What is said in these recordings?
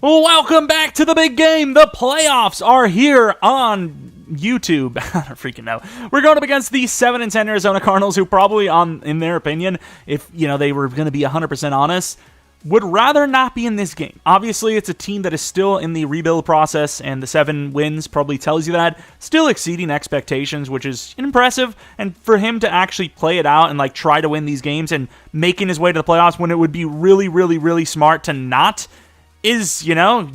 Welcome back to the big game. The playoffs are here on YouTube. I don't freaking know. We're going up against the 7-10 Arizona Cardinals, who probably, in their opinion, if they were going to be 100% honest, would rather not be in this game. Obviously, it's a team that is still in the rebuild process, and the 7 wins probably tells you that. Still exceeding expectations, which is impressive. And for him to actually play it out and try to win these games and making his way to the playoffs when it would be really, really, really smart to not is, you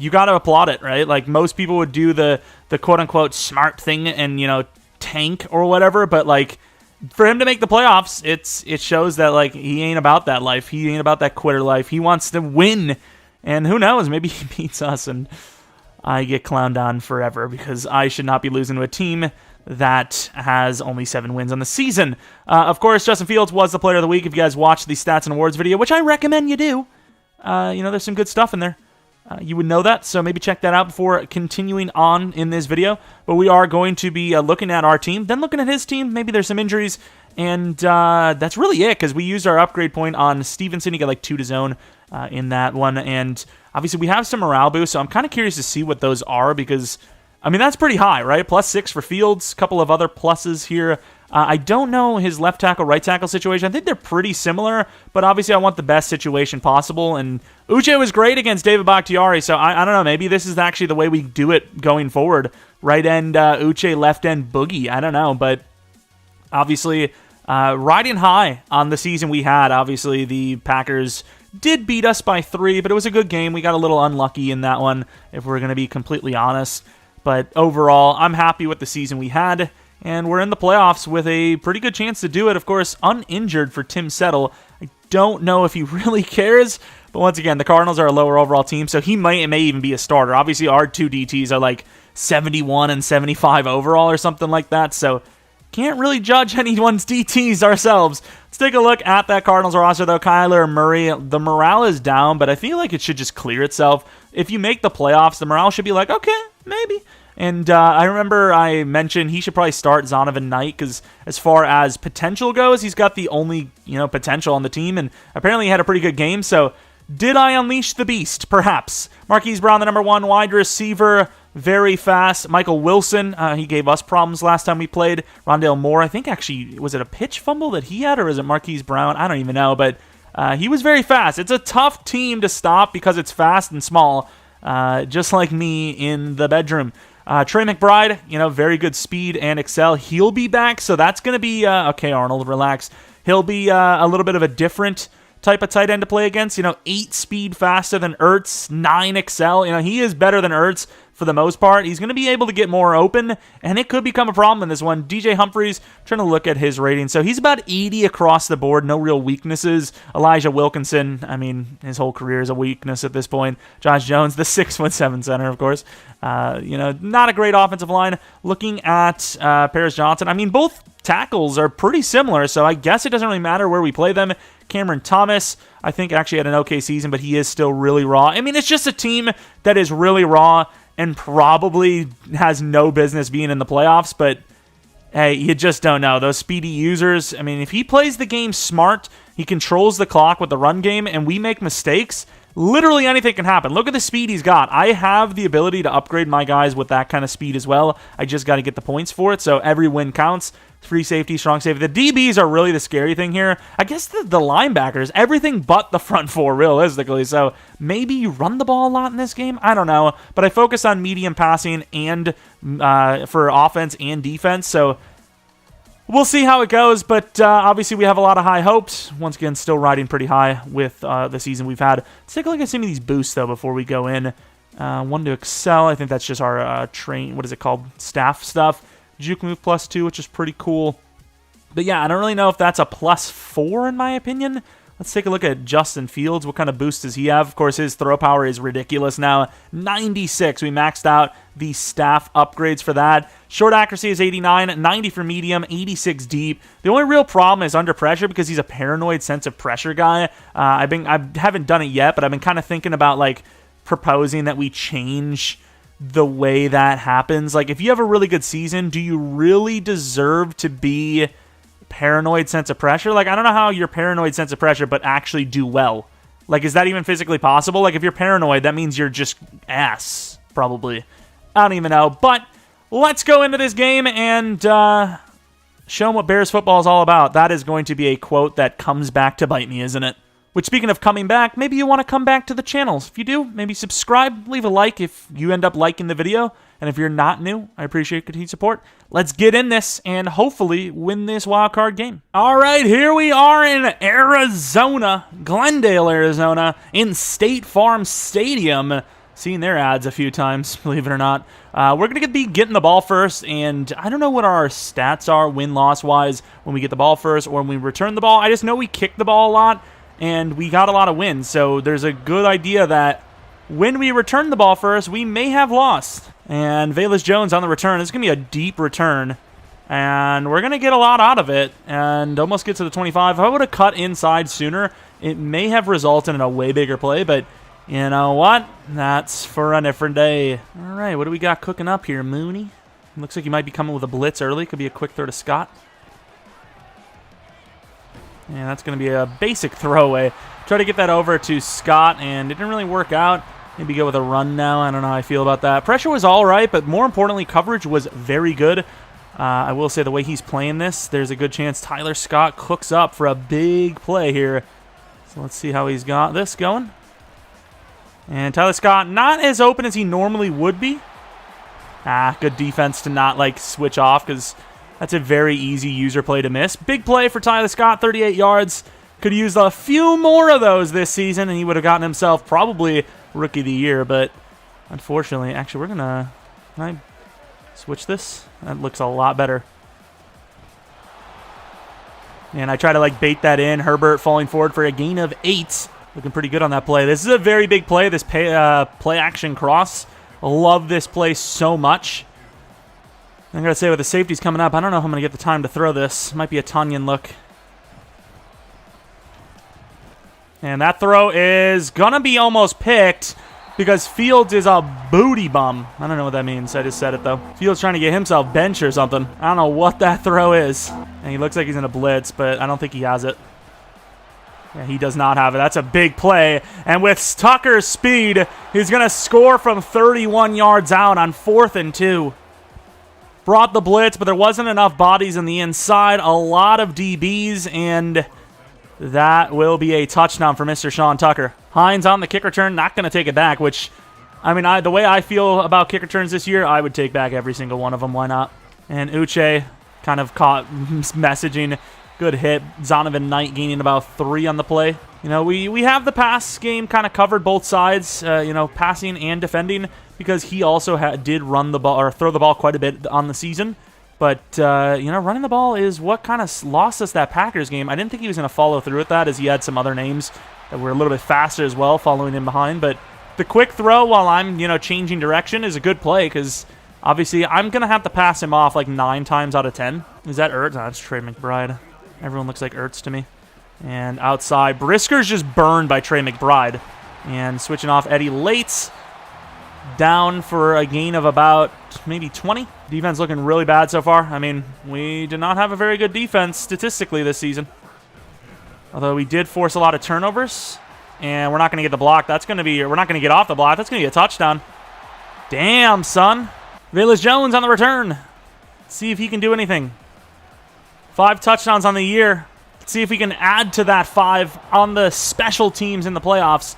got to applaud it, right? Most people would do the quote-unquote smart thing and, tank or whatever, but, for him to make the playoffs, it shows that, he ain't about that life. He ain't about that quitter life. He wants to win, and who knows, maybe he beats us, and I get clowned on forever because I should not be losing to a team that has only 7 wins on the season. Of course, Justin Fields was the player of the week if you guys watched the stats and awards video, which I recommend you do. There's some good stuff in there. You would know that, so maybe check that out before continuing on in this video. But we are going to be looking at our team, then looking at his team. Maybe there's some injuries, and that's really it, because we used our upgrade point on Stevenson. He got 2 to zone in that one, and obviously we have some morale boost, so I'm kind of curious to see what those are, because, that's pretty high, right? +6 for Fields, a couple of other pluses here. I don't know his left tackle, right tackle situation. I think they're pretty similar, but obviously I want the best situation possible. And Uche was great against David Bakhtiari, so I don't know. Maybe this is actually the way we do it going forward. Right end Uche, left end Boogie. I don't know, but obviously riding high on the season we had. Obviously the Packers did beat us by 3, but it was a good game. We got a little unlucky in that one, if we're going to be completely honest. But overall, I'm happy with the season we had. And we're in the playoffs with a pretty good chance to do it. Of course, uninjured for Tim Settle. I don't know if he really cares. But once again, the Cardinals are a lower overall team, so he may even be a starter. Obviously, our 2 DTs are 71 and 75 overall or something like that. So can't really judge anyone's DTs ourselves. Let's take a look at that Cardinals roster, though. Kyler Murray, the morale is down, but I feel like it should just clear itself. If you make the playoffs, the morale should be okay, maybe. And I remember I mentioned he should probably start Zonovan Knight because as far as potential goes, he's got the only potential on the team, and apparently he had a pretty good game. So did I unleash the beast? Perhaps. Marquise Brown, the number 1 wide receiver, very fast. Michael Wilson, he gave us problems last time we played. Rondale Moore, I think actually, was it a pitch fumble that he had, or is it Marquise Brown? I don't even know, but he was very fast. It's a tough team to stop because it's fast and small, just like me in the bedroom. Trey McBride, very good speed and excel. He'll be back, so that's going to be, okay, Arnold, relax. He'll be a little bit of a different type of tight end to play against. 8 speed faster than Ertz, 9 excel. He is better than Ertz for the most part. He's going to be able to get more open, and it could become a problem in this one. DJ Humphries, trying to look at his rating. So he's about 80 across the board, no real weaknesses. Elijah Wilkinson, his whole career is a weakness at this point. Josh Jones, the 6'7" center, of course. Not a great offensive line. Looking at Paris Johnson, both tackles are pretty similar, so I guess it doesn't really matter where we play them. Cameron Thomas, I think, actually had an okay season, but he is still really raw. It's just a team that is really raw and probably has no business being in the playoffs, but hey, you just don't know. Those speedy users, if he plays the game smart, he controls the clock with the run game, and we make mistakes, literally anything can happen. Look at the speed he's got. I have the ability to upgrade my guys with that kind of speed as well. I just got to get the points for it, so every win counts. Free safety, strong safety. The DBs are really the scary thing here. I guess the linebackers, everything but the front 4, realistically. So maybe you run the ball a lot in this game. I don't know. But I focus on medium passing and for offense and defense. So we'll see how it goes. But obviously we have a lot of high hopes. Once again, still riding pretty high with the season we've had. Let's take a look at some of these boosts, though, before we go in. 1 to excel. I think that's just our staff stuff. Juke move +2, which is pretty cool. But yeah, I don't really know if that's a +4 in my opinion. Let's take a look at Justin Fields. What kind of boost does he have? Of course, his throw power is ridiculous now. 96. We maxed out the staff upgrades for that. Short accuracy is 89, 90 for medium, 86 deep. The only real problem is under pressure because he's a paranoid sense of pressure guy. I haven't done it yet, but I've been kind of thinking about proposing that we change the way that happens. If you have a really good season, do you really deserve to be paranoid sense of pressure? I don't know how you're paranoid sense of pressure but actually do well. Like, is that even physically possible? Like, if you're paranoid, that means you're just ass, probably. I don't even know. But let's go into this game and show them what Bears football is all about. That is going to be a quote that comes back to bite me, isn't it? Which, speaking of coming back, maybe you want to come back to the channels. If you do, maybe subscribe, leave a like if you end up liking the video. And if you're not new, I appreciate continued support. Let's get in this and hopefully win this wildcard game. All right, here we are in Arizona, Glendale, Arizona, in State Farm Stadium. Seen their ads a few times, believe it or not. We're going to be getting the ball first, and I don't know what our stats are win-loss-wise when we get the ball first or when we return the ball. I just know we kick the ball a lot, and we got a lot of wins, so there's a good idea that when we return the ball first, we may have lost. And Velus Jones on the return. It's going to be a deep return, and we're going to get a lot out of it and almost get to the 25. If I would have cut inside sooner, it may have resulted in a way bigger play, but you know what? That's for a different day. All right, what do we got cooking up here, Mooney? Looks like he might be coming with a blitz early. Could be a quick throw to Scott. And that's going to be a basic throwaway. Try to get that over to Scott, and it didn't really work out. Maybe go with a run now. I don't know how I feel about that. Pressure was all right, but more importantly, coverage was very good. I will say the way he's playing this, there's a good chance Tyler Scott cooks up for a big play here. So let's see how he's got this going. And Tyler Scott, not as open as he normally would be. Good defense to not, like, switch off because that's a very easy user play to miss. Big play for Tyler Scott, 38 yards. Could have used a few more of those this season, and he would have gotten himself probably Rookie of the Year, but unfortunately, actually, we're going to... Can I switch this? That looks a lot better. And I try to, like, bait that in. Herbert falling forward for a gain of 8. Looking pretty good on that play. This is a very big play, this play action cross. Love this play so much. I'm going to say with the safeties coming up, I don't know if I'm going to get the time to throw this. Might be a Tunyon look. And that throw is going to be almost picked because Fields is a booty bum. I don't know what that means. I just said it, though. Fields trying to get himself bench or something. I don't know what that throw is. And he looks like he's in a blitz, but I don't think he has it. Yeah, he does not have it. That's a big play. And with Tucker's speed, he's going to score from 31 yards out on 4th and 2. Brought the blitz, but there wasn't enough bodies in the inside. A lot of DBs, and that will be a touchdown for Mr. Sean Tucker. Hines on the kick return, not going to take it back, which, I mean, the way I feel about kick returns this year, I would take back every single one of them. Why not? And Uche kind of caught messaging. Good hit. Zonovan Knight gaining about 3 on the play. You know, we have the pass game kind of covered both sides, you know, passing and defending, because he also did run the ball or throw the ball quite a bit on the season. But, you know, running the ball is what kind of lost us that Packers game. I didn't think he was going to follow through with that, as he had some other names that were a little bit faster as well, following him behind. But the quick throw while I'm, you know, changing direction is a good play, because obviously I'm going to have to pass him off like 9 times out of 10. Is that Ertz? No, that's Trey McBride. Everyone looks like Ertz to me. And outside, Brisker's just burned by Trey McBride. And switching off Eddie Lates. Down for a gain of about maybe 20. Defense looking really bad so far. I mean, we did not have a very good defense statistically this season. Although we did force a lot of turnovers. And we're not going to get the block. That's going to be... We're not going to get off the block. That's going to be a touchdown. Damn, son. Velus Jones on the return. Let's see if he can do anything. 5 touchdowns on the year. Let's see if we can add to that 5 on the special teams in the playoffs.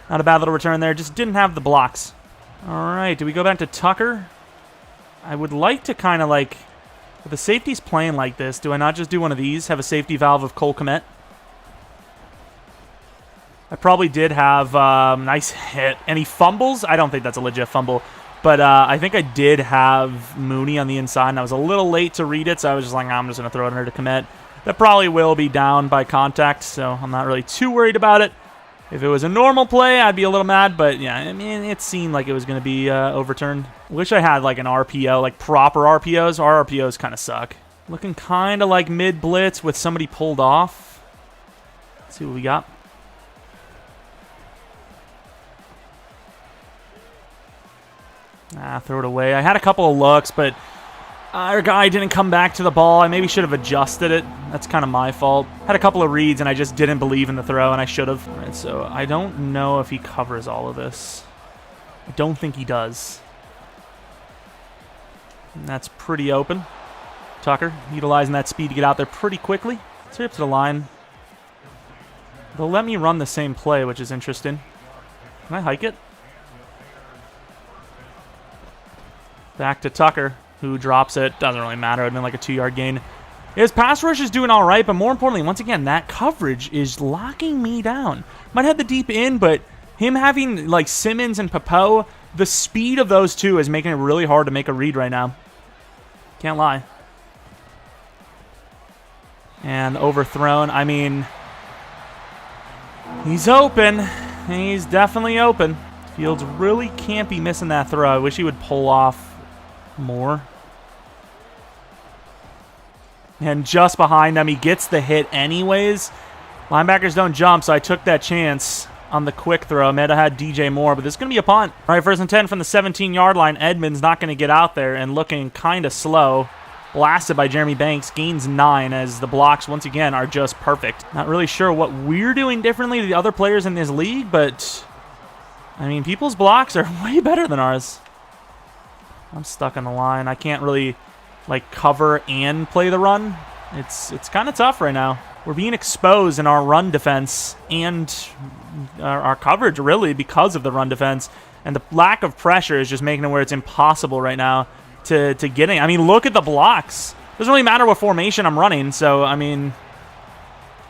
Not a bad little return there. Just didn't have the blocks. All right, do we go back to Tucker? I would like to kind of like... With the safeties playing like this, do I not just do one of these? Have a safety valve of Cole Kmet? I probably did have nice hit. And he fumbles? I don't think that's a legit fumble. But I think I did have Mooney on the inside, and I was a little late to read it, so I was just like, I'm just going to throw it under to Kmet. That probably will be down by contact, so I'm not really too worried about it. If it was a normal play, I'd be a little mad, but yeah, I mean, it seemed like it was going to be overturned. Wish I had like an RPO, like proper RPOs. Our RPOs kind of suck. Looking kind of like mid-blitz with somebody pulled off. Let's see what we got. Throw it away. I had a couple of looks, but Our guy didn't come back to the ball. I maybe should have adjusted it. That's kind of my fault. Had a couple of reads, and I just didn't believe in the throw, and I should have. All right, so I don't know if he covers all of this. I don't think he does. And that's pretty open. Tucker utilizing that speed to get out there pretty quickly. Straight up to the line. They'll let me run the same play, which is interesting. Can I hike it? Back to Tucker, who drops it. Doesn't really matter. It would have been like a 2-yard gain. His pass rush is doing all right, but more importantly, once again, that coverage is locking me down. Might have the deep in, but him having like Simmons and Papo, the speed of those two is making it really hard to make a read right now. Can't lie. And overthrown. I mean, he's open. He's definitely open. Fields really can't be missing that throw. I wish he would pull off more. And just behind him, he gets the hit anyways. Linebackers don't jump, so I took that chance on the quick throw. Might have had DJ Moore, but this is going to be a punt. All right, 1st and 10 from the 17-yard line. Edmonds not going to get out there and looking kind of slow. Blasted by Jeremy Banks. Gains 9 as the blocks, once again, are just perfect. Not really sure what we're doing differently to the other players in this league, but, I mean, people's blocks are way better than ours. I'm stuck on the line. I can't really, like, cover and play the run. It's kind of tough right now. We're being exposed in our run defense and our coverage, really, because of the run defense. And the lack of pressure is just making it where it's impossible right now to get in. I mean, look at the blocks. Doesn't really matter what formation I'm running, so, I mean,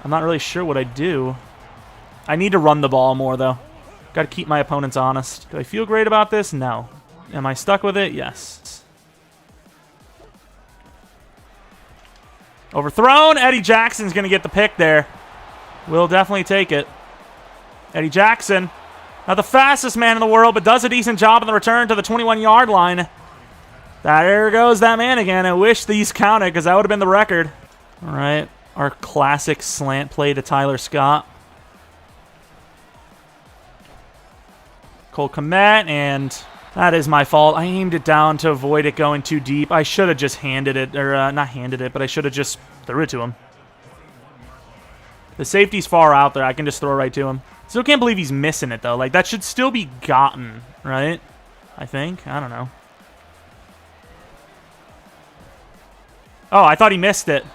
I'm not really sure what I do. I need to run the ball more, though. Got to keep my opponents honest. Do I feel great about this? No. Am I stuck with it? Yes. Overthrown. Eddie Jackson's going to get the pick there. We'll definitely take it. Eddie Jackson, not the fastest man in the world, but does a decent job on the return to the 21-yard line. There goes that man again. I wish these counted because that would have been the record. All right. Our classic slant play to Tyler Scott. Cole Kmet, and that is my fault. I aimed it down to avoid it going too deep. I should have just handed it, or not handed it, but I should have just threw it to him. The safety's far out there. I can just throw it right to him. Still can't believe he's missing it, though. Like, that should still be gotten, right? I think. I don't know. Oh, I thought he missed it.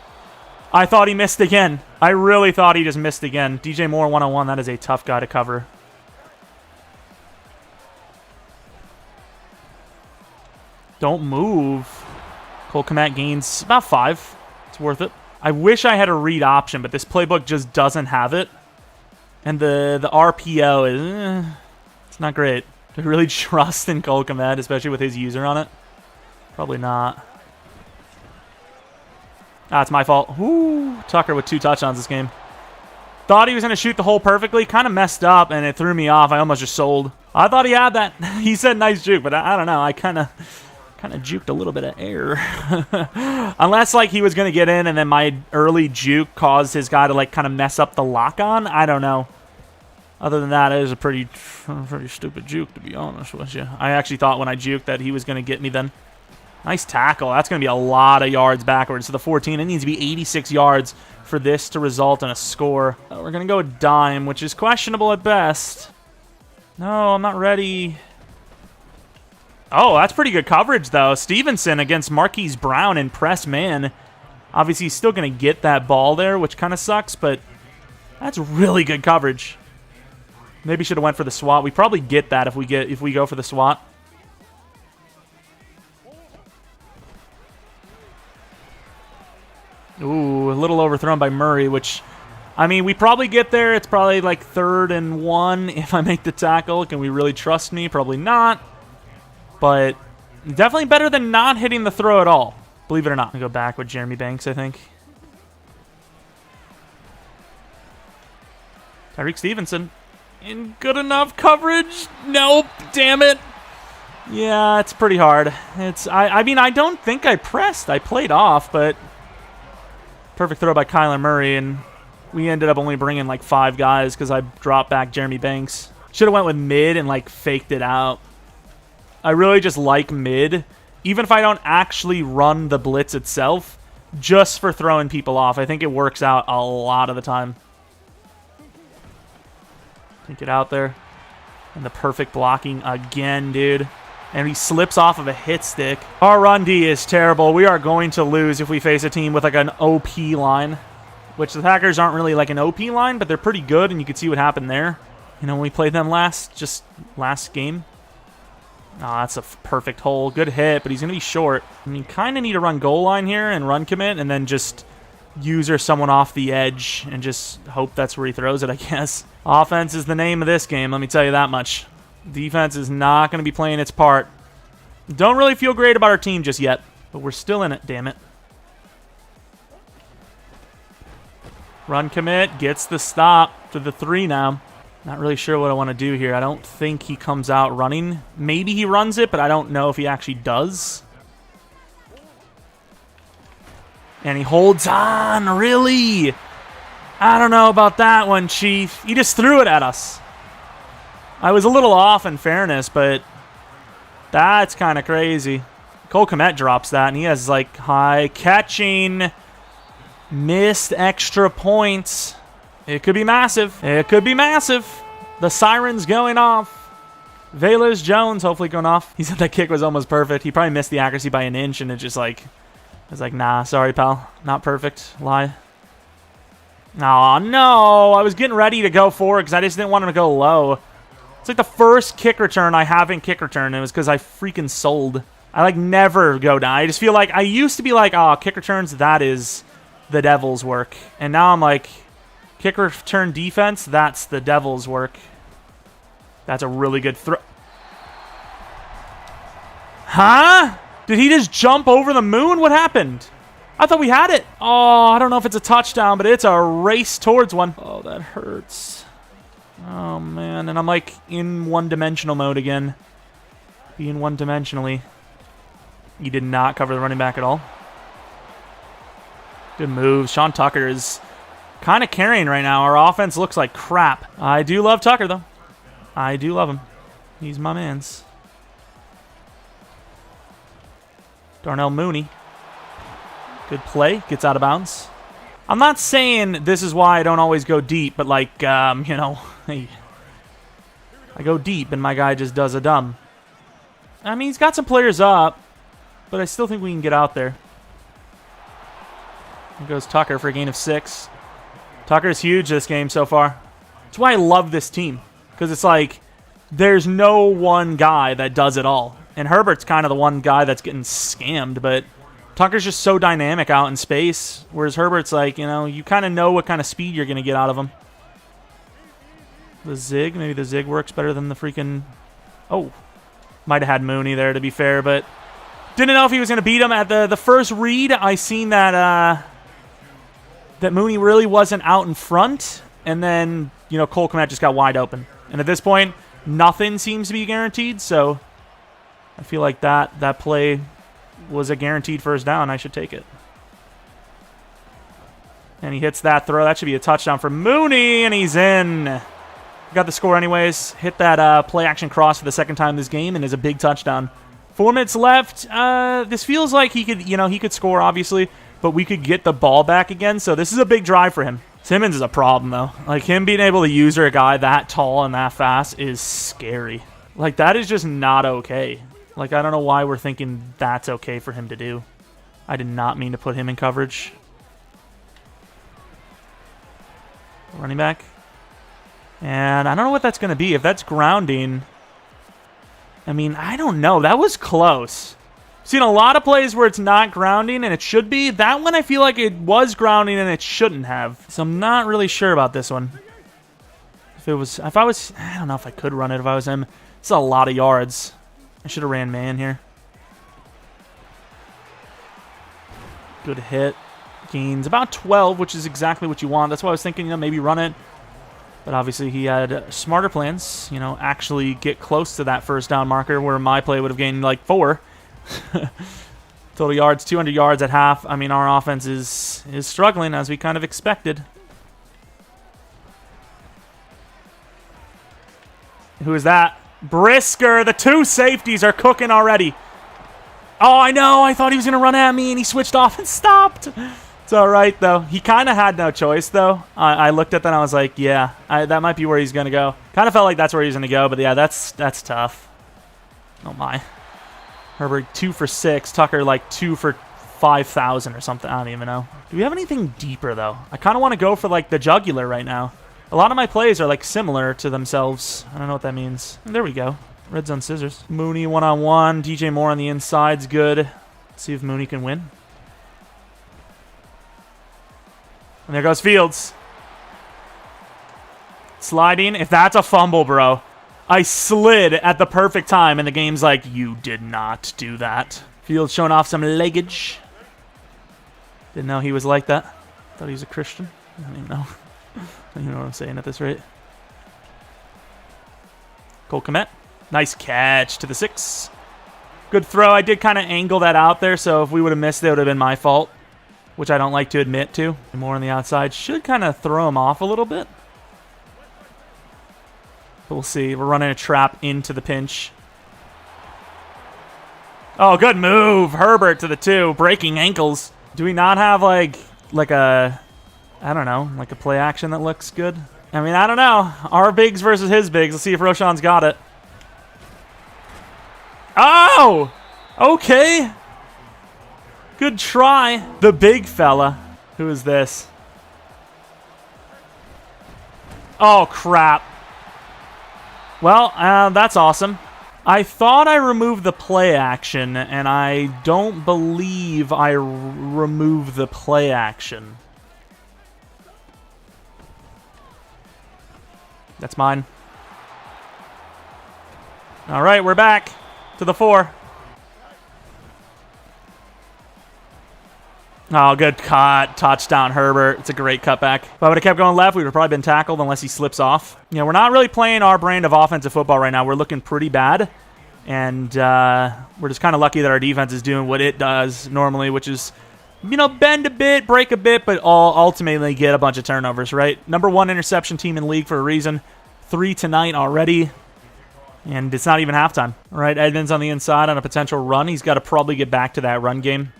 I thought he missed again. I really thought he just missed again. DJ Moore 101, that is a tough guy to cover. Don't move. Cole Kmet gains about 5. It's worth it. I wish I had a read option, but this playbook just doesn't have it. And the RPO is... it's not great. Do I really trust in Cole Kmet, especially with his user on it? Probably not. Ah, it's my fault. Ooh, Tucker with 2 touchdowns this game. Thought he was going to shoot the hole perfectly. Kind of messed up, and it threw me off. I almost just sold. I thought he had that. He said nice juke, but I don't know. I kind of juked a little bit of air. Unless, like, he was going to get in, and then my early juke caused his guy to, like, kind of mess up the lock-on. I don't know. Other than that, it was a pretty stupid juke, to be honest with you. I actually thought when I juked that he was going to get me then. Nice tackle. That's going to be a lot of yards backwards. So the 14, it needs to be 86 yards for this to result in a score. We're going to go dime, which is questionable at best. No, I'm not ready. Oh, that's pretty good coverage, though. Stevenson against Marquise Brown in press man. Obviously, he's still going to get that ball there, which kind of sucks, but that's really good coverage. Maybe should have went for the swat. We probably get that if we go for the swat. Ooh, a little overthrown by Murray, which, I mean, we probably get there. It's probably like 3rd and 1 if I make the tackle. Can we really trust me? Probably not. But definitely better than not hitting the throw at all. Believe it or not. I'm going to go back with Jeremy Banks, I think. Tyreek Stevenson. In good enough coverage? Nope. Damn it. Yeah, it's pretty hard. I mean, I don't think I pressed. I played off, but... perfect throw by Kyler Murray, and we ended up only bringing like 5 guys because I dropped back Jeremy Banks. Should have went with mid and like faked it out. I really just like mid even if I don't actually run the blitz itself, just for throwing people off. I think it works out a lot of the time. Take it out there. And the perfect blocking again, dude. And he slips off of a hit stick. Our run D is terrible. We are going to lose if we face a team with like an OP line. Which the Packers aren't really like an OP line, but they're pretty good, and you can see what happened there. You know, when we played them last game. Oh, that's a perfect hole. Good hit, but he's going to be short. I mean, kind of need to run goal line here and run commit, and then just user someone off the edge and just hope that's where he throws it, I guess. Offense is the name of this game, let me tell you that much. Defense is not going to be playing its part. Don't really feel great about our team just yet, but we're still in it, damn it. Run commit, gets the stop to the 3 now. Not really sure what I want to do here. I don't think he comes out running. Maybe he runs it, but I don't know if he actually does. And he holds on, really? I don't know about that one, Chief. He just threw it at us. I was a little off in fairness, but that's kind of crazy. Cole Kmet drops that, and he has, like, high catching. Missed extra points. It could be massive. It could be massive. The siren's going off. Velez Jones hopefully going off. He said that kick was almost perfect. He probably missed the accuracy by an inch, and it just like, I was like, nah, sorry, pal. Not perfect. Lie. Oh, no. I was getting ready to go for it because I just didn't want him to go low. It's like the first kick return I haven't kick returned. It was because I freaking sold. I like never go down. I just feel like I used to be like, oh, kick returns, that is the devil's work. And now I'm like, kick return defense, that's the devil's work. That's a really good throw. Huh? Did he just jump over the moon? What happened? I thought we had it. Oh, I don't know if it's a touchdown, but it's a race towards one. Oh, that hurts. Oh, man. And I'm like in one-dimensional mode again. Being one-dimensionally. He did not cover the running back at all. Good move. Sean Tucker is kind of carrying right now. Our offense looks like crap. I do love Tucker, though. I do love him. He's my mans. Darnell Mooney. Good play. Gets out of bounds. I'm not saying this is why I don't always go deep, but like, you know, hey, I go deep and my guy just does a dumb. I mean, he's got some players up, but I still think we can get out there. Here goes Tucker for a gain of 6. Tucker's huge this game so far. That's why I love this team. Because it's like, there's no one guy that does it all. And Herbert's kind of the one guy that's getting scammed, but Tucker's just so dynamic out in space. Whereas Herbert's like, you know, you kind of know what kind of speed you're going to get out of him. The zig, maybe the zig works better than the freaking... Oh, might have had Mooney there to be fair, but didn't know if he was going to beat him. At the first read, I seen that that Mooney really wasn't out in front, and then, you know, Cole Kmet just got wide open. And at this point, nothing seems to be guaranteed, so I feel like that play was a guaranteed first down. I should take it. And he hits that throw. That should be a touchdown for Mooney, and he's in. Got the score anyways. Hit that play action cross for the second time this game, and is a big touchdown. 4 minutes left. This feels like he could, you know, he could score obviously, but we could get the ball back again. So this is a big drive for him. Simmons is a problem though. Like him being able to use a guy that tall and that fast is scary. Like that is just not okay. Like I don't know why we're thinking that's okay for him to do. I did not mean to put him in coverage. Running back. And I don't know what that's going to be. If that's grounding, I mean, I don't know. That was close. I've seen a lot of plays where it's not grounding and it should be. That one I feel like it was grounding and it shouldn't have. So I'm not really sure about this one. I don't know if I could run it if I was him. It's a lot of yards. I should have ran man here. Good hit. Gains about 12, which is exactly what you want. That's why I was thinking, you know, maybe run it. But obviously he had smarter plans, you know, actually get close to that first down marker where my play would have gained like 4. Total yards, 200 yards at half. I mean, our offense is struggling as we kind of expected. Who is that? Brisker. The 2 safeties are cooking already. Oh, I know. I thought he was going to run at me, and he switched off and stopped. It's all right, though. He kind of had no choice, though. I looked at that, and I was like, yeah, that might be where he's going to go. Kind of felt like that's where he's going to go, but yeah, that's tough. Oh, my. Herbert, 2 for 6. Tucker, like, 2 for 5,000 or something. I don't even know. Do we have anything deeper, though? I kind of want to go for, like, the jugular right now. A lot of my plays are, like, similar to themselves. I don't know what that means. There we go. Red zone scissors. Mooney one-on-one. DJ Moore on the inside's good. Let's see if Mooney can win. And there goes Fields. Sliding. If that's a fumble, bro. I slid at the perfect time, and the game's like, you did not do that. Fields showing off some leggage. Didn't know he was like that. Thought he was a Christian. I don't even know. I don't even know what I'm saying at this rate. Cole Kmet. Nice catch to the 6. Good throw. I did kind of angle that out there, so if we would have missed it, it would have been my fault, which I don't like to admit to. More on the outside. Should kind of throw him off a little bit. But we'll see. We're running a trap into the pinch. Oh, good move. Herbert to the 2. Breaking ankles. Do we not have, like a, I don't know, like a play action that looks good? I mean, I don't know. Our bigs versus his bigs. Let's see if Roshan's got it. Oh! Okay. Good try. The big fella. Who is this? Oh, crap. Well, that's awesome. I thought I removed the play action, and I don't believe I removed the play action. That's mine. All right, we're back to the 4. Oh, good cut. Touchdown, Herbert. It's a great cutback. If I would have kept going left, we would have probably been tackled unless he slips off. You know, we're not really playing our brand of offensive football right now. We're looking pretty bad. And we're just kind of lucky that our defense is doing what it does normally, which is, you know, bend a bit, break a bit, but ultimately get a bunch of turnovers, right? Number 1 interception team in the league for a reason. 3 tonight already. And it's not even halftime. All right, Edmonds on the inside on a potential run. He's got to probably get back to that run game.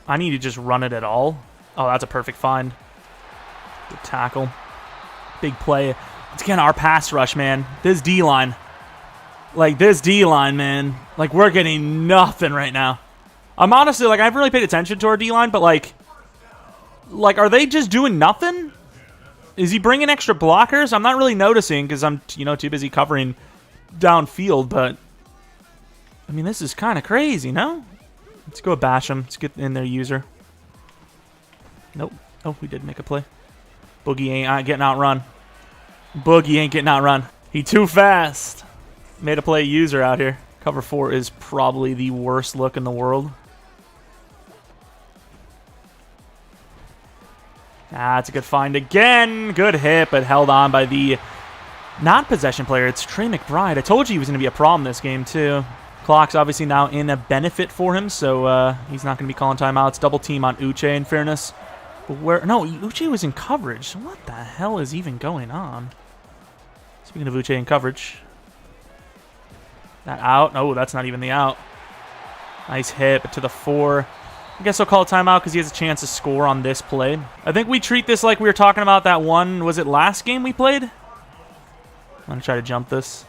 I need to just run it at all. Oh, that's a perfect find. Good tackle. Big play. Once again, our pass rush, man. This D-line. Like, this D-line, man. Like, we're getting nothing right now. I'm honestly, like, I haven't really paid attention to our D-line, but, like, are they just doing nothing? Is he bringing extra blockers? I'm not really noticing because I'm, you know, too busy covering downfield, but, I mean, this is kind of crazy, no? Let's go bash him. Let's get in their user. Nope. Oh, we did make a play. Boogie ain't getting outrun. Boogie ain't getting outrun. He too fast. Made a play user out here. Cover 4 is probably the worst look in the world. Ah, it's a good find again. Good hit, but held on by the non-possession player. It's Trey McBride. I told you he was going to be a problem this game, too. Clock's obviously now in a benefit for him, so he's not going to be calling timeouts. Double team on Uche, in fairness. But no, Uche was in coverage. What the hell is even going on? Speaking of Uche in coverage. That out. Oh, that's not even the out. Nice hit, but to the 4. I guess I'll call a timeout because he has a chance to score on this play. I think we treat this like we were talking about that one. Was it last game we played? I'm going to try to jump this.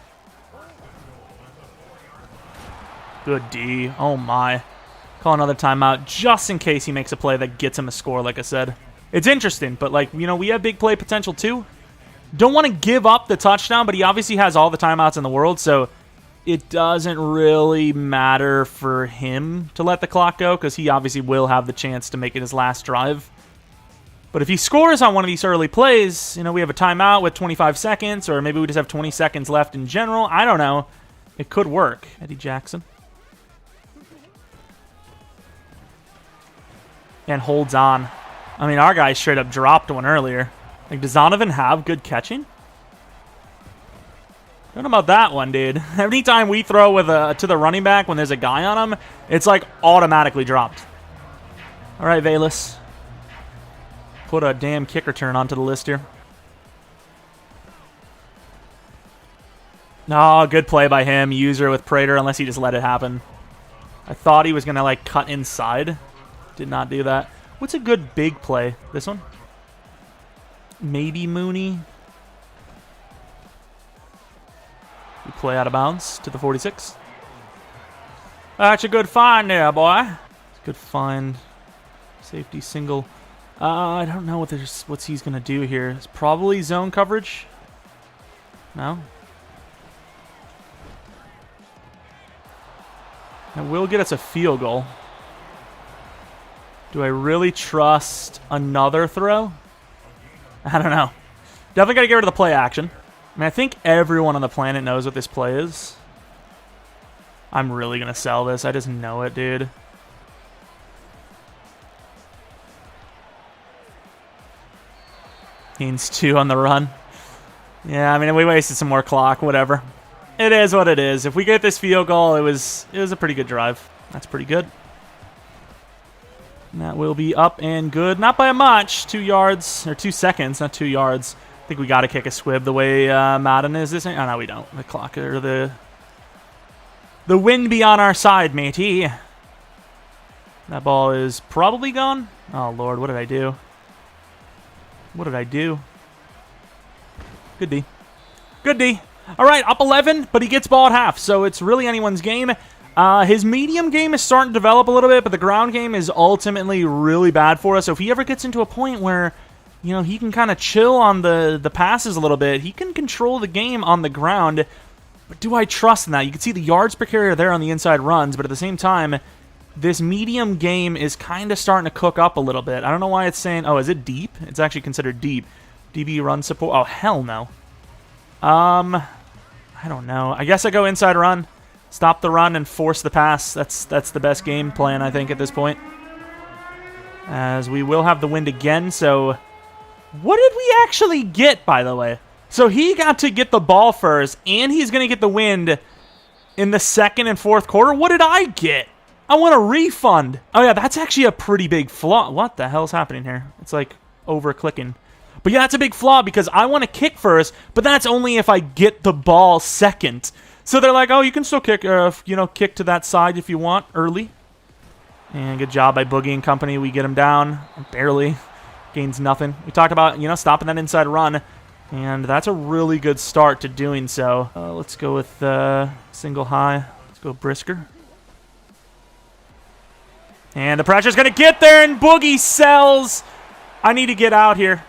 Good D. Oh, my. Call another timeout just in case he makes a play that gets him a score, like I said. It's interesting, but, like, you know, we have big play potential, too. Don't want to give up the touchdown, but he obviously has all the timeouts in the world, so it doesn't really matter for him to let the clock go because he obviously will have the chance to make it his last drive. But if he scores on one of these early plays, you know, we have a timeout with 25 seconds, or maybe we just have 20 seconds left in general. I don't know. It could work. Eddie Jackson. And holds on. I mean, our guy straight up dropped one earlier. Like, does Zonovan have good catching? I don't know about that one, dude. Anytime we throw with to the running back when there's a guy on him, it's like automatically dropped. All right, Valus. Put a damn kick return onto the list here. No, good play by him. User with Prater, unless he just let it happen. I thought he was going to, like, cut inside. Did not do that. What's a good big play? This one? Maybe Mooney. We play out of bounds to the 46. That's a good find there, boy. Good find. Safety single. I don't know what he's going to do here. It's probably zone coverage. No? That will get us a field goal. Do I really trust another throw? I don't know. Definitely got to get rid of the play action. I mean, I think everyone on the planet knows what this play is. I'm really going to sell this. I just know it, dude. Gains 2 on the run. Yeah, I mean, we wasted some more clock. Whatever. It is what it is. If we get this field goal, it was a pretty good drive. That's pretty good. And that will be up and good. Not by much. 2 yards, or 2 seconds, not 2 yards. I think we got to kick a squib the way Madden is this. Oh, no, we don't. The clock, or the wind be on our side, matey. That ball is probably gone. Oh, Lord, what did I do? What did I do? Good D. Good D. All right, up 11, but he gets ball at half, so it's really anyone's game. His medium game is starting to develop a little bit, but the ground game is ultimately really bad for us. So if he ever gets into a point where, you know, he can kind of chill on the passes a little bit, he can control the game on the ground. But do I trust in that? You can see the yards per carry there on the inside runs, but at the same time, this medium game is kind of starting to cook up a little bit. I don't know why it's saying, oh, is it deep? It's actually considered deep. DB run support. Oh, hell no. I don't know. I guess I go inside run, stop the run, and force the pass. That's the best game plan, I think, at this point. As we will have the wind again, so what did we actually get, by the way? So he got to get the ball first, and he's going to get the wind in the second and fourth quarter. What did I get? I want a refund. Oh, yeah, that's actually a pretty big flaw. What the hell's happening here? It's like over-clicking. But yeah, that's a big flaw because I want to kick first, but that's only if I get the ball second. So they're like, oh, you can still kick, kick to that side if you want early. And good job by Boogie and company. We get him down. Barely. Gains nothing. We talked about, stopping that inside run. And that's a really good start to doing so. Let's go with single high. Let's go Brisker. And the pressure's going to get there, and Boogie sells. I need to get out here.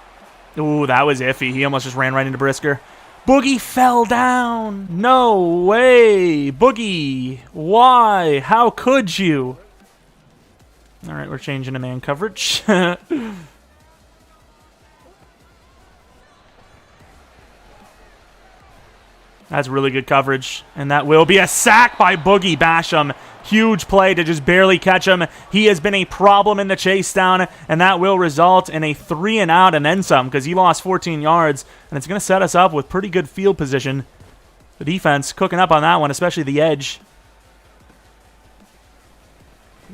Ooh, that was iffy. He almost just ran right into Brisker. Boogie fell down. No way. Boogie, why? How could you? All right, we're changing to man coverage. That's really good coverage. And that will be a sack by Boogie Basham. Huge play to just barely catch him. He has been a problem in the chase down, and that will result in a 3-and-out and then some because he lost 14 yards, and it's going to set us up with pretty good field position. The defense cooking up on that one, especially the edge.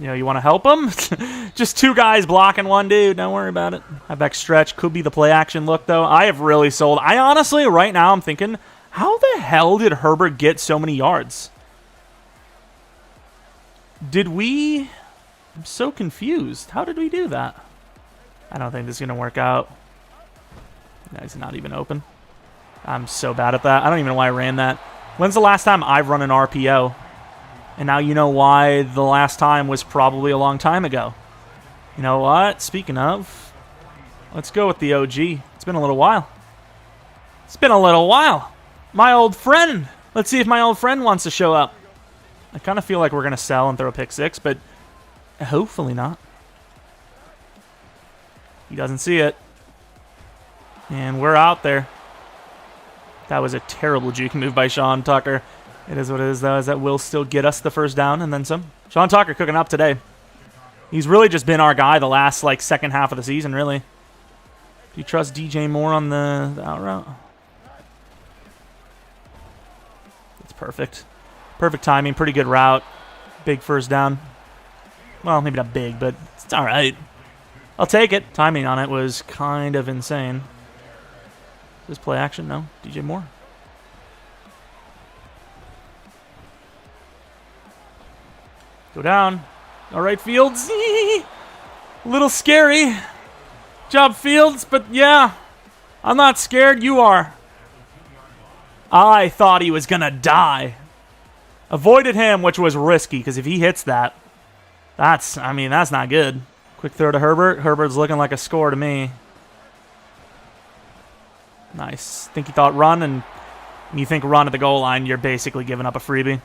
You want to help him? Just 2 guys blocking 1 dude. Don't worry about it. Halfback stretch could be the play action look, though. I have really sold. I honestly, right now, I'm thinking, how the hell did Herbert get so many yards? I'm so confused. How did we do that? I don't think this is going to work out. No, he's not even open. I'm so bad at that. I don't even know why I ran that. When's the last time I've run an RPO? And now you know why the last time was probably a long time ago. You know what? Speaking of, let's go with the OG. It's been a little while. It's been a little while. My old friend. Let's see if my old friend wants to show up. I kind of feel like we're going to sell and throw a pick 6, but hopefully not. He doesn't see it. And we're out there. That was a terrible juke move by Sean Tucker. It is what it is, though, as that will still get us the first down and then some. Sean Tucker cooking up today. He's really just been our guy the last, second half of the season, really. Do you trust DJ Moore on the out route? It's perfect. Perfect timing, pretty good route. Big first down. Well, maybe not big, but it's all right. I'll take it. Timing on it was kind of insane. Is this play action? No. DJ Moore. Go down. All right, Fields. A little scary. Job, Fields, but yeah. I'm not scared. You are. I thought he was going to die. Avoided him, which was risky, because if he hits that, that's not good. Quick throw to Herbert. Herbert's looking like a score to me. Nice. Think he thought run, and when you think run at the goal line, you're basically giving up a freebie.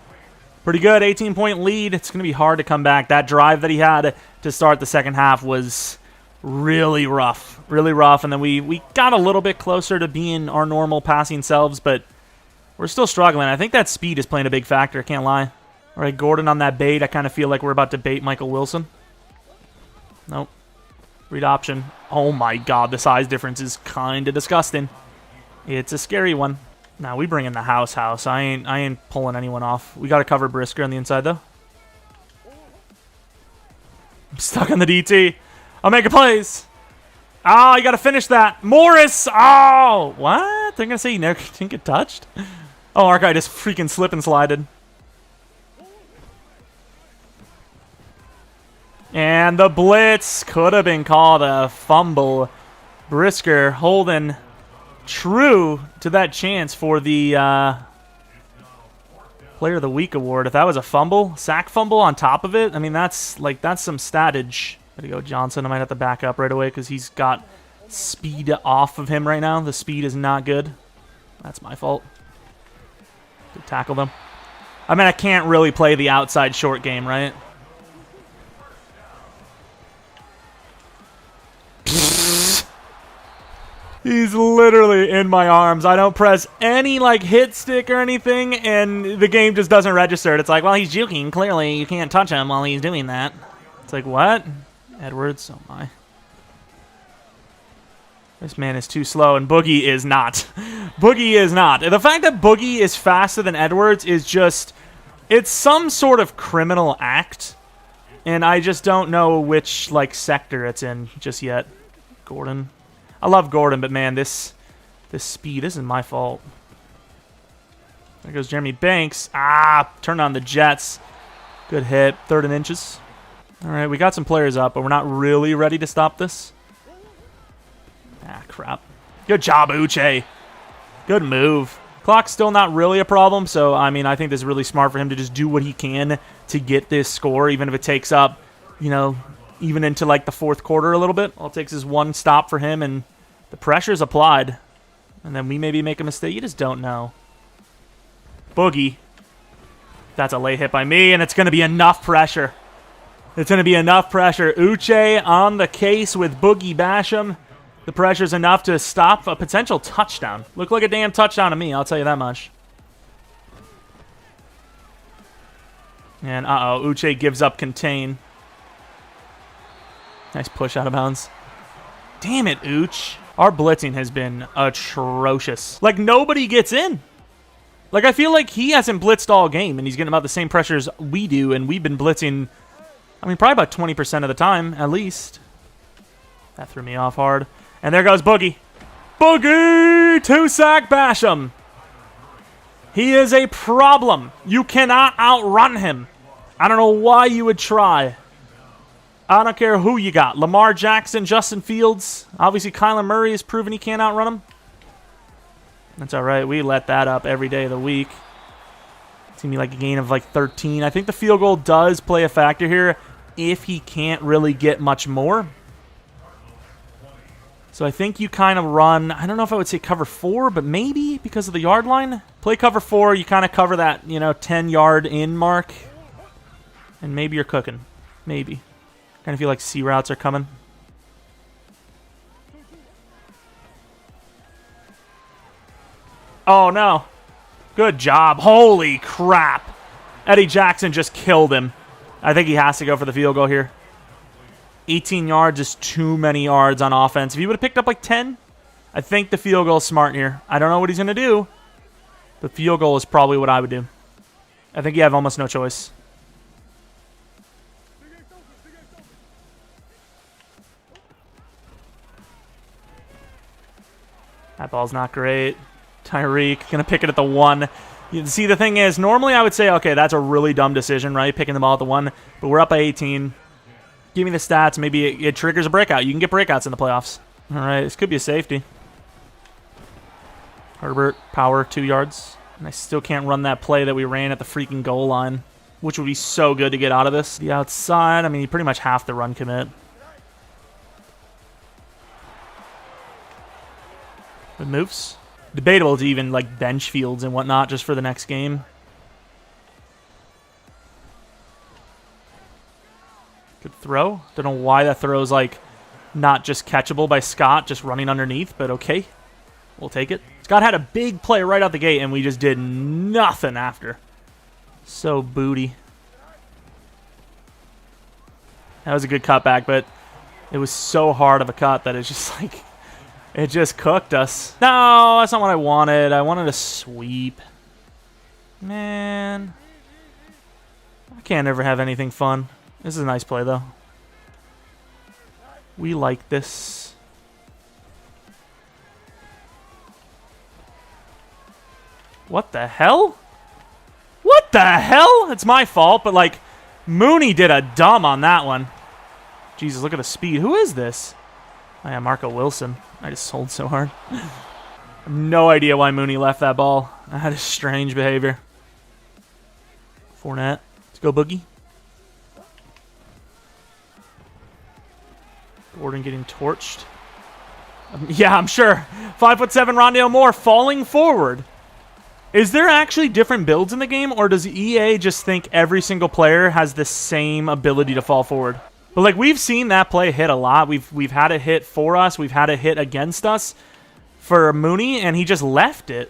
Pretty good, 18-point lead. It's going to be hard to come back. That drive that he had to start the second half was really rough. Really rough, and then we got a little bit closer to being our normal passing selves, but we're still struggling. I think that speed is playing a big factor, I can't lie. All right, Gordon on that bait. I kind of feel like we're about to bait Michael Wilson. Nope. Read option. Oh my god, the size difference is kind of disgusting. It's a scary one. Now we bring in the house. I ain't pulling anyone off. We got to cover Brisker on the inside, though. I'm stuck on the DT. I'm making plays. Oh, you got to finish that. Morris. Oh, what? They're going to say you never didn't get touched? Oh, our guy just freaking slip and slided. And the blitz could have been called a fumble. Brisker holding true to that chance for the Player of the Week award. If that was a fumble, sack fumble on top of it, I mean, that's some statage. Gotta go Johnson. I might have to back up right away because he's got speed off of him right now. The speed is not good. That's my fault. Good tackle them. I mean, I can't really play the outside short game, right? He's literally in my arms. I don't press any, like, hit stick or anything, and the game just doesn't register. It's like, well, he's juking. Clearly, you can't touch him while he's doing that. It's like, what? Edwards? Oh, my. This man is too slow, and Boogie is not. Boogie is not. The fact that Boogie is faster than Edwards is just... It's some sort of criminal act, and I just don't know which, like, sector it's in just yet. Gordon. I love Gordon, but man, this speed, this is my fault. There goes Jeremy Banks. Ah, turn on the Jets. Good hit. 3rd and inches. All right, we got some players up, but we're not really ready to stop this. Ah, crap. Good job, Uche. Good move. Clock's still not really a problem, so, I mean, I think this is really smart for him to just do what he can to get this score, even if it takes up, you know, even into, like, the 4th quarter a little bit. All it takes is one stop for him, and the pressure's applied. And then we maybe make a mistake. You just don't know. Boogie. That's a late hit by me, and it's going to be enough pressure. It's going to be enough pressure. Uche on the case with Boogie Basham. The pressure's enough to stop a potential touchdown. Looked like a damn touchdown to me, I'll tell you that much. And, uh-oh, Uche gives up contain. Nice push out of bounds. Damn it, Ooch. Our blitzing has been atrocious. Like, nobody gets in. Like, I feel like he hasn't blitzed all game, and he's getting about the same pressures we do, and we've been blitzing, I mean, probably about 20% of the time, at least. That threw me off hard. And there goes Boogie. Boogie! 2-sack Basham. He is a problem. You cannot outrun him. I don't know why you would try. I don't care who you got. Lamar Jackson, Justin Fields. Obviously, Kyler Murray has proven he can't outrun him. That's all right. We let that up every day of the week. It's going to be like a gain of like 13. I think the field goal does play a factor here if he can't really get much more. So I think you kind of run, I don't know if I would say cover 4, but maybe because of the yard line. Play cover 4, you kind of cover that, 10-yard in mark. And maybe you're cooking. Maybe. Kind of feel like C routes are coming. Oh, no. Good job. Holy crap. Eddie Jackson just killed him. I think he has to go for the field goal here. 18 yards is too many yards on offense. If he would have picked up like 10, I think the field goal is smart here. I don't know what he's going to do. The field goal is probably what I would do. I think you have almost no choice. That ball's not great. Tyreek going to pick it at the 1. See, the thing is, normally I would say, okay, that's a really dumb decision, right? Picking the ball at the 1, but we're up by 18. Give me the stats. Maybe it triggers a breakout. You can get breakouts in the playoffs. All right, this could be a safety. Herbert, power, 2 yards. And I still can't run that play that we ran at the freaking goal line, which would be so good to get out of this. The outside, I mean, you pretty much have to run commit. Good moves. Debatable to even, like, bench Fields and whatnot just for the next game. Good throw. Don't know why that throw is, like, not just catchable by Scott, just running underneath, but okay. We'll take it. Scott had a big play right out the gate, and we just did nothing after. So booty. That was a good cutback, but it was so hard of a cut that it's just, like... It just cooked us. No, that's not what I wanted. I wanted a sweep. Man. I can't ever have anything fun. This is a nice play, though. We like this. What the hell? What the hell? It's my fault, but, like, Mooney did a dumb on that one. Jesus, look at the speed. Who is this? Oh, yeah, Marco Wilson. I just sold so hard. I have no idea why Mooney left that ball. That is strange behavior. Fournette. Let's go, Boogie. Gordon getting torched. Yeah, I'm sure. 5'7" Rondale Moore falling forward. Is there actually different builds in the game, or does EA just think every single player has the same ability to fall forward? But, like, we've seen that play hit a lot. We've had it hit for us. We've had it hit against us for Mooney, and he just left it.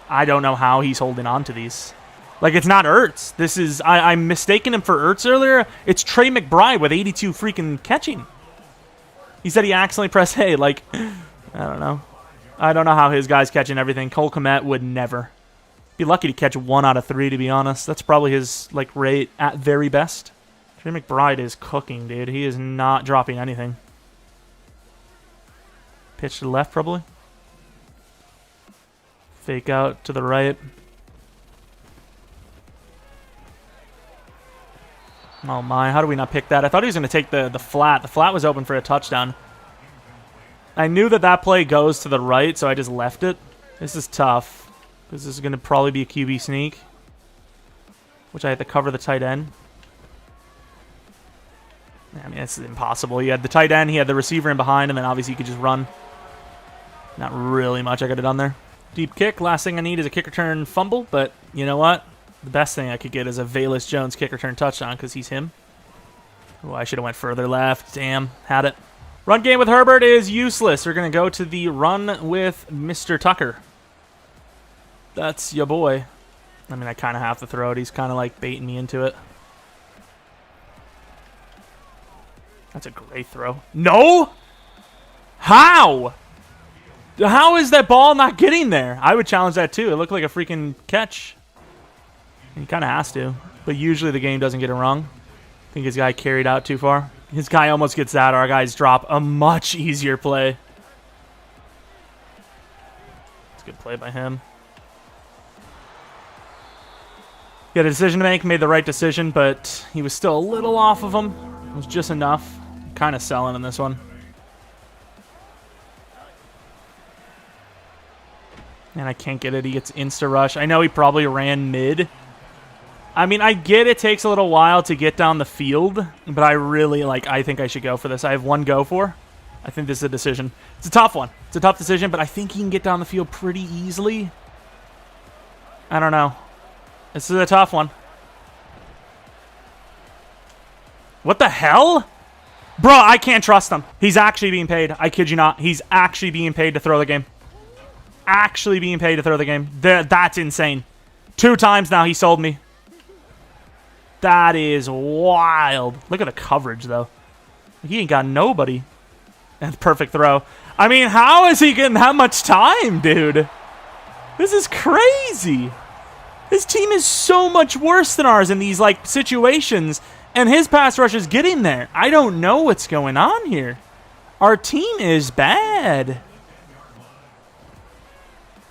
I don't know how he's holding on to these. Like, it's not Ertz. This is... I'm mistaken him for Ertz earlier. It's Trey McBride with 82 freaking catching. He said he accidentally pressed A. Like, I don't know. I don't know how his guy's catching everything. Cole Kmet would never. Be lucky to catch 1 out of 3, to be honest. That's probably his, like, rate at very best. Trey McBride is cooking, dude. He is not dropping anything. Pitch to the left, probably. Fake out to the right. Oh my, how do we not pick that? I thought he was going to take the flat. The flat was open for a touchdown. I knew that play goes to the right, so I just left it. This is tough, because this is going to probably be a QB sneak, which I have to cover the tight end. I mean, it's impossible. He had the tight end, he had the receiver in behind, and then obviously you could just run. Not really much I could have done there. Deep kick. Last thing I need is a kick return fumble, but you know what? The best thing I could get is a Velus Jones kick return touchdown because he's him. Oh, I should have went further left. Damn, had it. Run game with Herbert is useless. We're going to go to the run with Mr. Tucker. That's your boy. I mean, I kind of have to throw it. He's kind of like baiting me into it. That's a great throw. No? How? How is that ball not getting there? I would challenge that too. It looked like a freaking catch. He kind of has to. But usually the game doesn't get it wrong. I think his guy carried out too far. His guy almost gets that. Our guys drop a much easier play. It's a good play by him. He had a decision to make. Made the right decision, but he was still a little off of him. It was just enough. Kind of selling in this one. And I can't get it. He gets insta rush. I know he probably ran mid. I mean, I get it takes a little while to get down the field, but I really, I think I should go for this. I have one go for. I think this is a decision. It's a tough one. It's a tough decision, but I think he can get down the field pretty easily. I don't know. This is a tough one. What the hell? Bro, I can't trust him. He's actually being paid. I kid you not. He's actually being paid to throw the game. Actually being paid to throw the game. That's insane. 2 times now he sold me. That is wild. Look at the coverage, though. He ain't got nobody. That's perfect throw. I mean, how is he getting that much time, dude? This is crazy. His team is so much worse than ours in these, situations. And his pass rush is getting there. I don't know what's going on here. Our team is bad.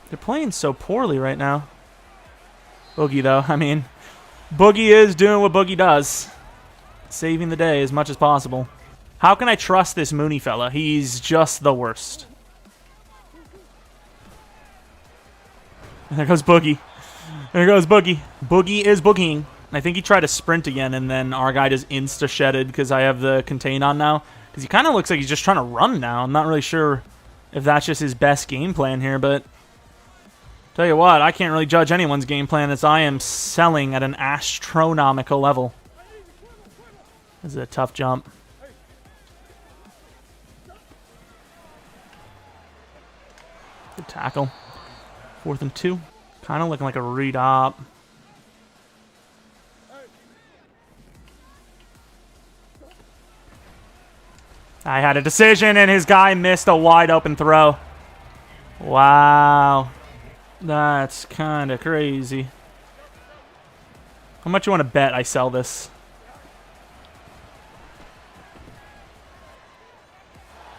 They're playing so poorly right now. Boogie, though. I mean, Boogie is doing what Boogie does. Saving the day as much as possible. How can I trust this Mooney fella? He's just the worst. And there goes Boogie. There goes Boogie. Boogie is boogieing. I think he tried to sprint again, and then our guy just insta-shedded because I have the contain on now. Because he kind of looks like he's just trying to run now. I'm not really sure if that's just his best game plan here, but tell you what, I can't really judge anyone's game plan as I am selling at an astronomical level. This is a tough jump. Good tackle. 4th and 2. Kind of looking like a read op. I had a decision, and his guy missed a wide open throw. Wow. That's kind of crazy. How much you want to bet I sell this?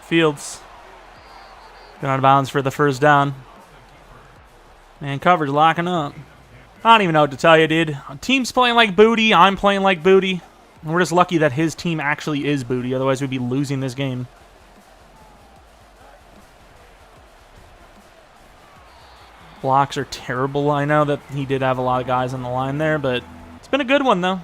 Fields. Going out of bounds for the first down. Man, coverage locking up. I don't even know what to tell you, dude. Team's playing like booty. I'm playing like booty. And we're just lucky that his team actually is booty. Otherwise, we'd be losing this game. Blocks are terrible. I know that he did have a lot of guys on the line there, but it's been a good one, though.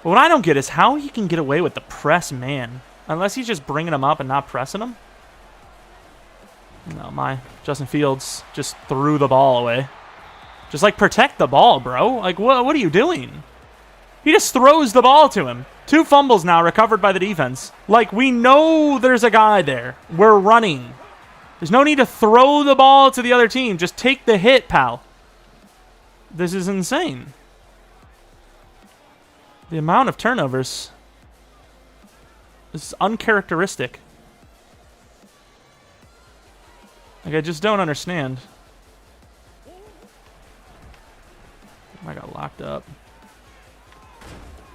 But what I don't get is how he can get away with the press man. Unless he's just bringing him up and not pressing him. No, Justin Fields just threw the ball away. Just, like, protect the ball, bro. Like, what are you doing? He just throws the ball to him. 2 fumbles now recovered by the defense. Like, we know there's a guy there. We're running. There's no need to throw the ball to the other team. Just take the hit, pal. This is insane. The amount of turnovers. This is uncharacteristic. Like, I just don't understand. I got locked up.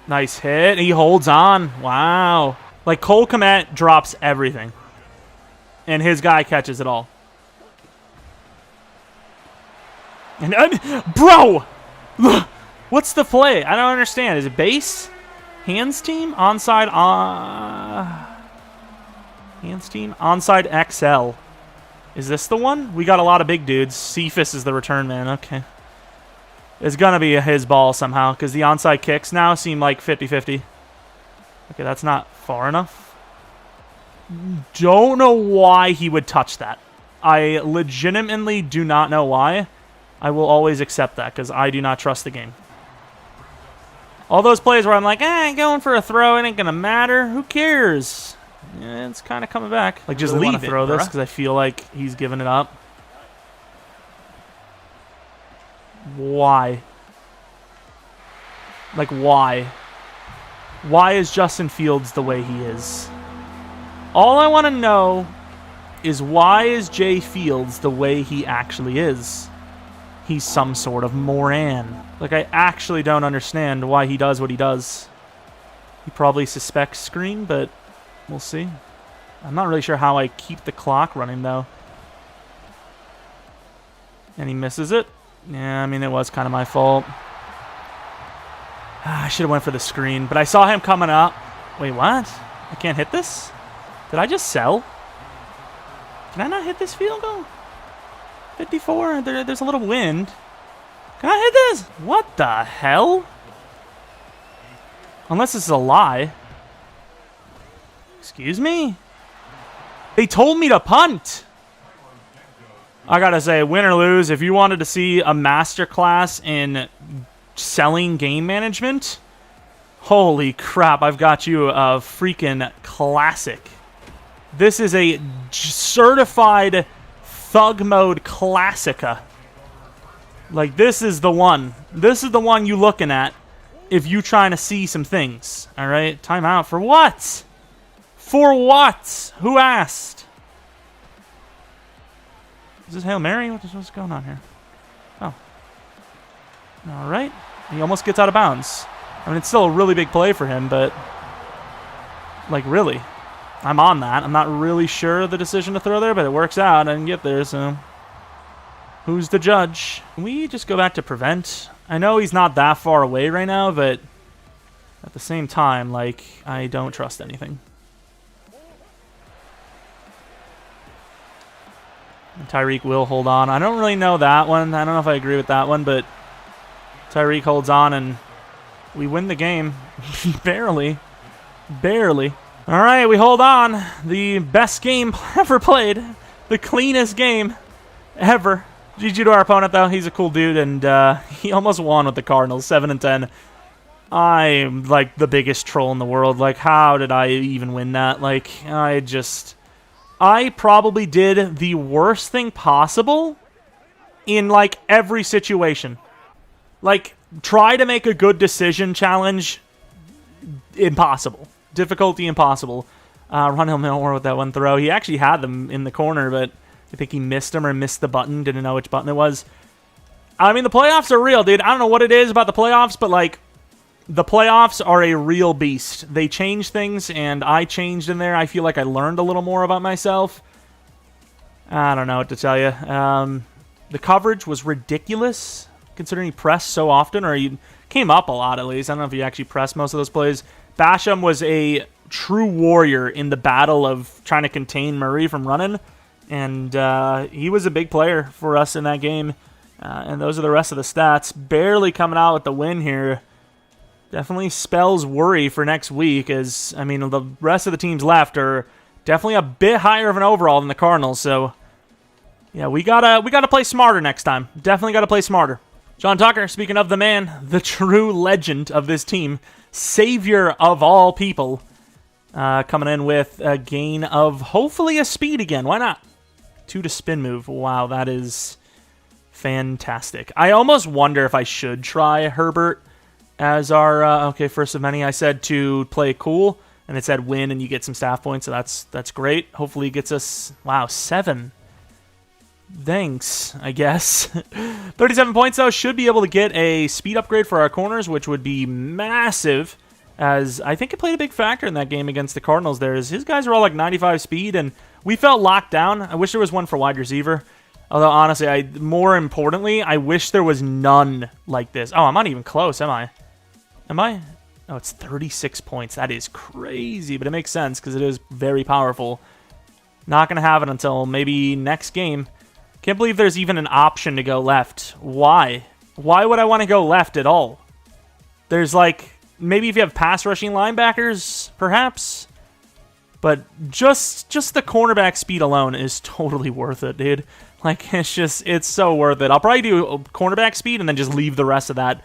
Nice hit. He holds on. Wow. Like, Cole Kmet drops everything. And his guy catches it all. And bro! What's the play? I don't understand. Is it base? Hands team? Onside. Hands team? Onside XL. Is this the one? We got a lot of big dudes. Cephas is the return man. Okay. It's going to be his ball somehow because the onside kicks now seem like 50-50. Okay, that's not far enough. Don't know why he would touch that. I legitimately do not know why. I will always accept that because I do not trust the game. All those plays where I'm like, going for a throw, it ain't going to matter. Who cares? Yeah, it's kind of coming back. Like, just really leave throw this because I feel like he's giving it up. Why? Like, why? Why is Justin Fields the way he is? All I want to know is why is Jay Fields the way he actually is? He's some sort of moron. Like, I actually don't understand why he does what he does. He probably suspects screen, but we'll see. I'm not really sure how I keep the clock running, though. And he misses it. Yeah, I mean, it was kind of my fault. I should have went for the screen, but I saw him coming up. Wait, what? I can't hit this? Did I just sell? Can I not hit this field goal? 54. There's a little wind. Can I hit this? What the hell? Unless this is a lie. Excuse me? They told me to punt. I gotta say, win or lose, if you wanted to see a masterclass in selling game management, holy crap, I've got you a freaking classic. This is a certified thug mode classica. Like, this is the one. This is the one you looking at if you trying to see some things. All right, timeout for what? For what? Who asked? Is this Hail Mary? What's going on here? Oh. All right. He almost gets out of bounds. I mean, it's still a really big play for him, but, like, really. I'm on that. I'm not really sure of the decision to throw there, but it works out. I didn't get there, so. Who's the judge? Can we just go back to prevent? I know he's not that far away right now, but at the same time, like, I don't trust anything. And Tyreek will hold on. I don't really know that one. I don't know if I agree with that one, but Tyreek holds on and we win the game. Barely. Barely. All right, we hold on. The best game ever played. The cleanest game ever. GG to our opponent, though. He's a cool dude, and he almost won with the Cardinals, 7-10. I'm, like, the biggest troll in the world. Like, how did I even win that? Like, I probably did the worst thing possible in, like, every situation. Like, try to make a good decision challenge, impossible. Difficulty impossible. Run Hill with that one throw. He actually had them in the corner, but I think he missed them or missed the button. Didn't know which button it was. I mean, the playoffs are real, dude. I don't know what it is about the playoffs, but, like, the playoffs are a real beast. They change things, and I changed in there. I feel like I learned a little more about myself. I don't know what to tell you. The coverage was ridiculous, considering he pressed so often, or he came up a lot at least. I don't know if he actually pressed most of those plays. Basham was a true warrior in the battle of trying to contain Murray from running, and he was a big player for us in that game. And those are the rest of the stats. Barely coming out with the win here. Definitely spells worry for next week, as, I mean, the rest of the teams left are definitely a bit higher of an overall than the Cardinals, so yeah, we gotta play smarter next time. Definitely gotta play smarter. John Tucker, speaking of the man, the true legend of this team, savior of all people, coming in with a gain of hopefully a speed again. Why not? 2 to spin move. Wow, that is fantastic. I almost wonder if I should try Herbert as our, okay, first of many. I said to play cool, and it said win, and you get some staff points, so that's great. Hopefully it gets us, wow, 7. Thanks, I guess. 37 points, though. Should be able to get a speed upgrade for our corners, which would be massive, as I think it played a big factor in that game against the Cardinals there. His guys are all like 95 speed, and we felt locked down. I wish there was one for wide receiver. Although, honestly, more importantly, I wish there was none like this. Oh, I'm not even close, am I? Am I? Oh, it's 36 points. That is crazy, but it makes sense because it is very powerful. Not going to have it until maybe next game. Can't believe there's even an option to go left. Why? Why would I want to go left at all? There's like, maybe if you have pass rushing linebackers, perhaps. But just the cornerback speed alone is totally worth it, dude. Like, it's so worth it. I'll probably do cornerback speed and then just leave the rest of that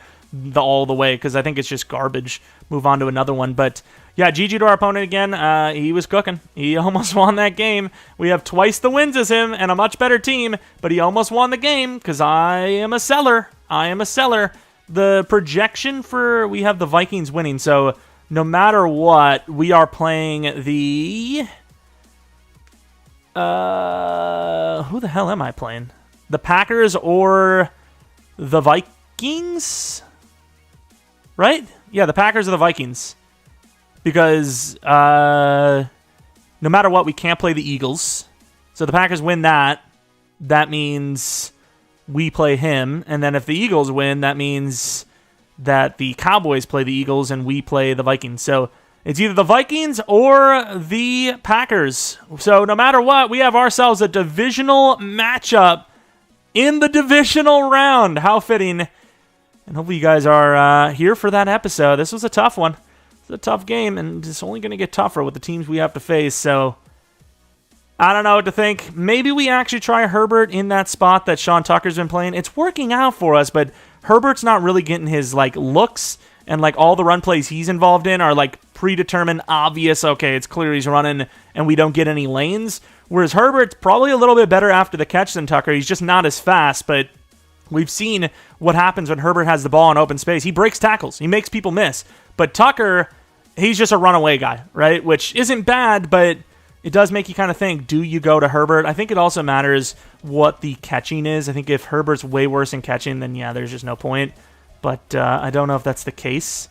all the way, because I think it's just garbage. Move on to another one. But yeah, GG to our opponent again. He was cooking. He almost won that game. We have twice the wins as him and a much better team, but he almost won the game because I am a seller. I am a seller. The projection for, we have the Vikings winning, so no matter what, we are playing the who the hell am I playing? The Packers or the Vikings? Right? Yeah, the Packers or the Vikings. Because no matter what, we can't play the Eagles. So the Packers win that. That means we play him. And then if the Eagles win, that means that the Cowboys play the Eagles and we play the Vikings. So it's either the Vikings or the Packers. So no matter what, we have ourselves a divisional matchup in the divisional round. How fitting. And hopefully you guys are here for that episode. This was a tough one. It's a tough game, and it's only going to get tougher with the teams we have to face. So I don't know what to think. Maybe we actually try Herbert in that spot that Sean Tucker's been playing. It's working out for us, but Herbert's not really getting his like looks, and like all the run plays he's involved in are like predetermined, obvious. Okay, it's clear he's running, and we don't get any lanes. Whereas Herbert's probably a little bit better after the catch than Tucker. He's just not as fast, but we've seen what happens when Herbert has the ball in open space. He breaks tackles. He makes people miss. But Tucker, he's just a runaway guy, right? Which isn't bad, but it does make you kind of think, do you go to Herbert? I think it also matters what the catching is. I think if Herbert's way worse in catching, then yeah, there's just no point. But I don't know if that's the case.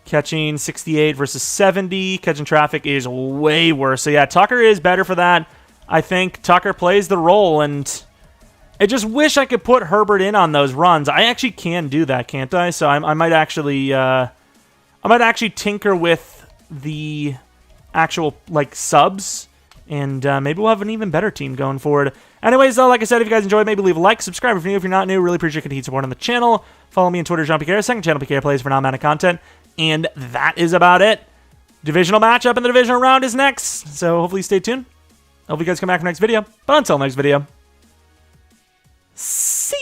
Catching 68 versus 70. Catching traffic is way worse. So yeah, Tucker is better for that. I think Tucker plays the role, and I just wish I could put Herbert in on those runs. I actually can do that, can't I? So I might actually tinker with the actual like subs, and maybe we'll have an even better team going forward. Anyways, though, like I said, if you guys enjoyed, maybe leave a like, subscribe if you're new. If you're not new, really appreciate continued support on the channel. Follow me on Twitter, Jeromepkr, second channel, PK Plays, for non-Madden content. And that is about it. Divisional matchup in the divisional round is next, so hopefully stay tuned. Hope you guys come back for next video. But until next video, see